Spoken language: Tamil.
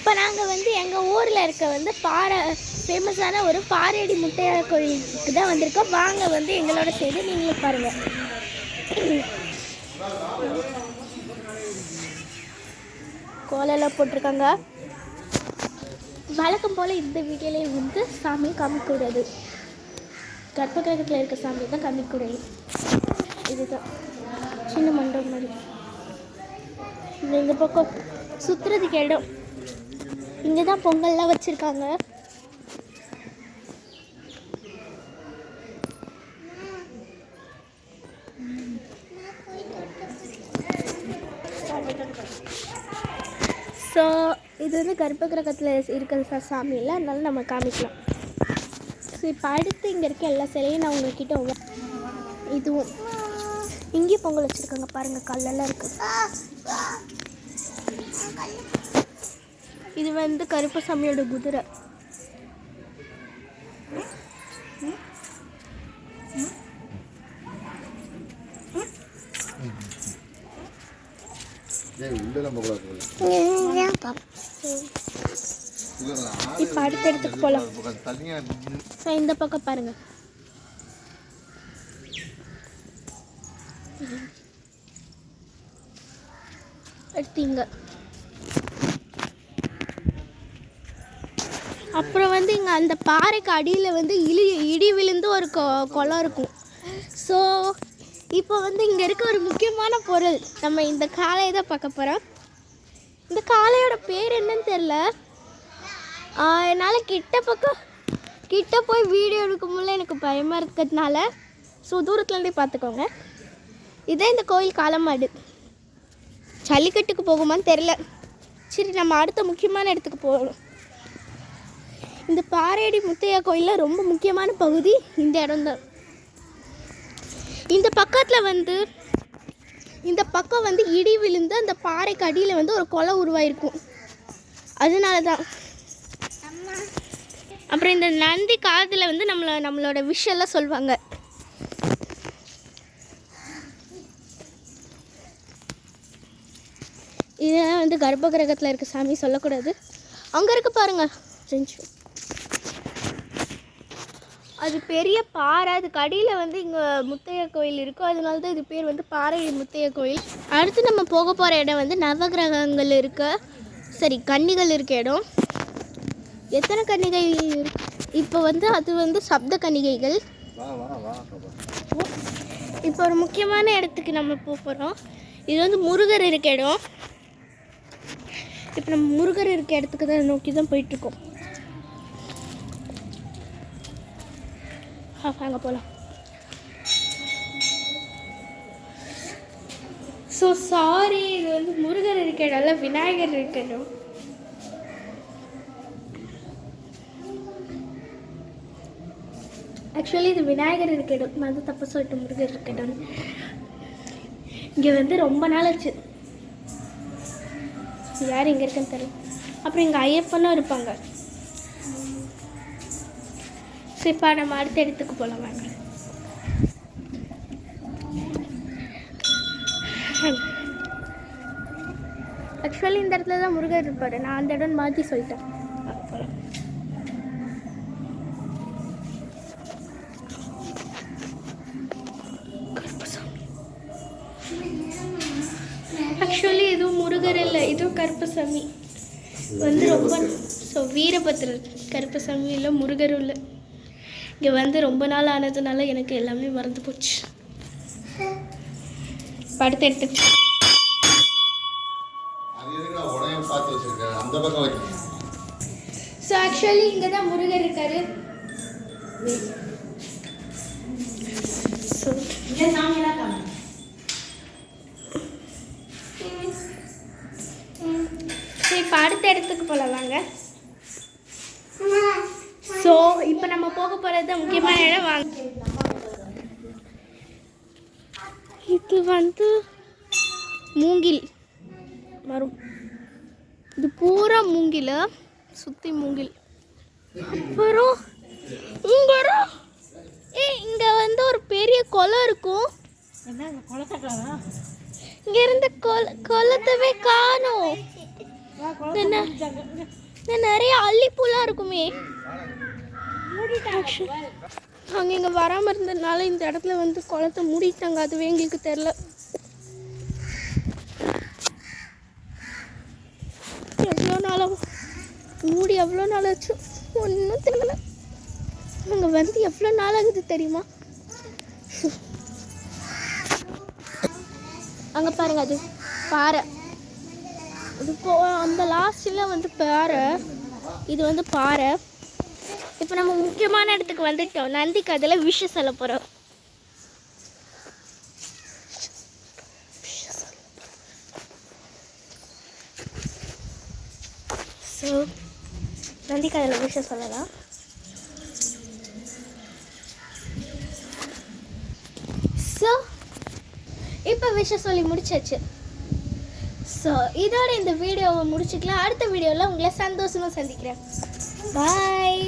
இப்போ நாங்கள் வந்து எங்கள் ஊரில் இருக்க வந்து ஃபேமஸான ஒரு பாறையடி முத்தையா கோயிலுக்கு தான் வந்திருக்கோம். வாங்க வந்து எங்களோட சேர்ந்து நீங்களும் பாருங்கள். கோலெல்லாம் போட்டிருக்காங்க. வழக்கம் போல் இந்த வீடியோலேயே வந்து சாமி காமிக்கூடாது, கர்ப்ப கிரகத்தில் இருக்க சாமி தான் காமிக்கூடாது. இதுதான் சின்ன மண்டபம் மாதிரி. இந்த பக்கம் சுற்றுறதுக்கு இடம், இங்கே தான் பொங்கல்லாம் வச்சுருக்காங்க. ஸோ இது வந்து கர்ப்ப கிரகத்தில் இருக்கிற சாமி இல்லை, அதனால நம்ம காமிக்கலாம். ஸோ இப்போ அடுத்து இங்கே இருக்க எல்லா சிலையும் நான் உங்கள்கிட்ட இதுவும் இங்கேயும் பொங்கல் வச்சுருக்காங்க பாருங்கள், கல்லெல்லாம் இருக்குது. இது வந்து கருப்பசாமியோட குதிரை. இப்போ அடுத்த இடத்துக்கு போகலாம். இந்த பக்கம் பாருங்க, எடுத்தீங்க. அப்புறம் வந்து இங்கே அந்த பாறைக்கு அடியில் வந்து இடி விழுந்து ஒரு குளம் இருக்கும். ஸோ இப்போ வந்து இங்கே இருக்க ஒரு முக்கியமான பொருள், நம்ம இந்த காளையை தான் பார்க்க போகிறோம். இந்த காளையோட பேர் என்னன்னு தெரில, என்னால் கிட்ட போய் வீடியோ எடுக்க முடியல, எனக்கு பயமாக இருக்கிறதுனால. ஸோ தூரத்துலேருந்தே பார்த்துக்கோங்க. இதே இந்த கோயில் காளமாடு. ஜல்லிக்கட்டுக்கு போகுமான்னு தெரில. சரி, நம்ம அடுத்த முக்கியமான இடத்துக்கு போகணும். இந்த பாறையடி முத்தையா கோயிலில் ரொம்ப முக்கியமான பகுதி இந்த இடம்தான். இந்த பக்கம் வந்து இடி விழுந்து அந்த பாறைக்கு அடியில் வந்து ஒரு குளம் உருவாயிருக்கும், அதனால தான். அப்புறம் இந்த நந்தி காதில் வந்து நம்மளோட விஷயம்லாம் சொல்லுவாங்க. இதெல்லாம் வந்து கர்ப்ப கிரகத்தில் இருக்க சாமி சொல்லக்கூடாது. அங்கே இருக்க பாருங்க, அது பெரிய பாறை. அதுக்கு அடியில் வந்து இங்கே முத்தையா கோயில் இருக்கும், அதனால தான் இது பேர் வந்து பாறை முத்தையா கோயில். அடுத்து நம்ம போக போகிற இடம் வந்து நவகிரகங்கள் கன்னிகள் இருக்க இடம். எத்தனை கன்னிகை இப்போ வந்து அது வந்து சப்த கன்னிகைகள். இப்போ ஒரு முக்கியமான இடத்துக்கு நம்ம போகிறோம். இது வந்து முருகர் இருக்க இடம். இப்போ நம்ம முருகர் இருக்க இடத்துக்கு தான் நோக்கி தான் போயிட்டுருக்கோம். வாங்க போகலாம். ஸோ சாரி, இது வந்து முருகர் இருக்க இடம் இல்லை, விநாயகர் இருக்க இடம். ஆக்சுவலி இது விநாயகர் இருக்க இடம், நான் வந்து தப்பு சொல்லிட்டு முருகர் இருக்க இடம். இங்கே வந்து ரொம்ப நாள் ஆச்சு, யார் இங்கே இருக்குன்னு தெரியும். அப்புறம் இங்கே ஐயப்பனும் இருப்பாங்க. ஸோ இப்போ நம்ம அடுத்த இடத்துக்கு போகலாம் வாங்க. ஆக்சுவலி இந்த இடத்துல தான் முருகர் இருப்பார், நான் அந்த இடம் மாற்றி சொல்லிட்டேன். போகலாம். ஆக்சுவலி இதுவும் முருகர் இல்லை, இதுவும் கருப்பசாமி வந்து ரொம்ப. ஸோ வீரபத்ரர் கருப்பசாமி இல்லை, முருகரும் இல்லை. இங்கே வந்து ரொம்ப நாள் ஆனதுனால எனக்கு எல்லாமே மறந்து போச்சு. படுத்து எடுத்து ஸோ ஆக்சுவலி இங்கே தான் முருகர் இருக்காரு. ஸோ இப்போ அடுத்த இடத்துக்கு போகலாம் வாங்க. ஸோ இப்போ நம்ம போக போகிறது முக்கியமான இடம் வாங்க. இது வந்து மூங்கில் மரம். இது பூரா மூங்கில், சுற்றி மூங்கில். அப்புறம் இங்கே வந்து ஒரு பெரிய குளம் இருக்கும். இங்கே இருந்த குளத்தவே காணோம். நிறைய அல்லிப்பூலாம் இருக்குமே. அங்கே இங்கே வராமல் இருந்ததுனால இந்த இடத்துல வந்து குளத்தை மூடிட்டாங்க. அதுவே எங்களுக்கு தெரில. எவ்வளோ நாளாக மூடி எவ்வளோ நாள் ஆச்சு ஒன்றும் தெரியல. அங்கே வந்து எவ்வளோ நாள் ஆகுது தெரியுமா? அங்கே பாருங்க, அது பாறை. இது அந்த லாஸ்ட்டில் வந்து பாறை, இது வந்து பாறை. இப்போ நம்ம முக்கியமான இடத்துக்கு வந்துட்டோம். நந்திக்கு அதில் விஷயம் சொல்ல போகிறோம். ஸோ நந்திக்கு அதில் விஷயம் சொல்லலாம். ஸோ இப்போ விஷயம் சொல்லி முடிச்சாச்சு. ஸோ இதோட இந்த வீடியோவை முடிச்சுக்கலாம். அடுத்த வீடியோவில் உங்களை சந்தோஷமாக சந்திக்கிறேன். பாய்.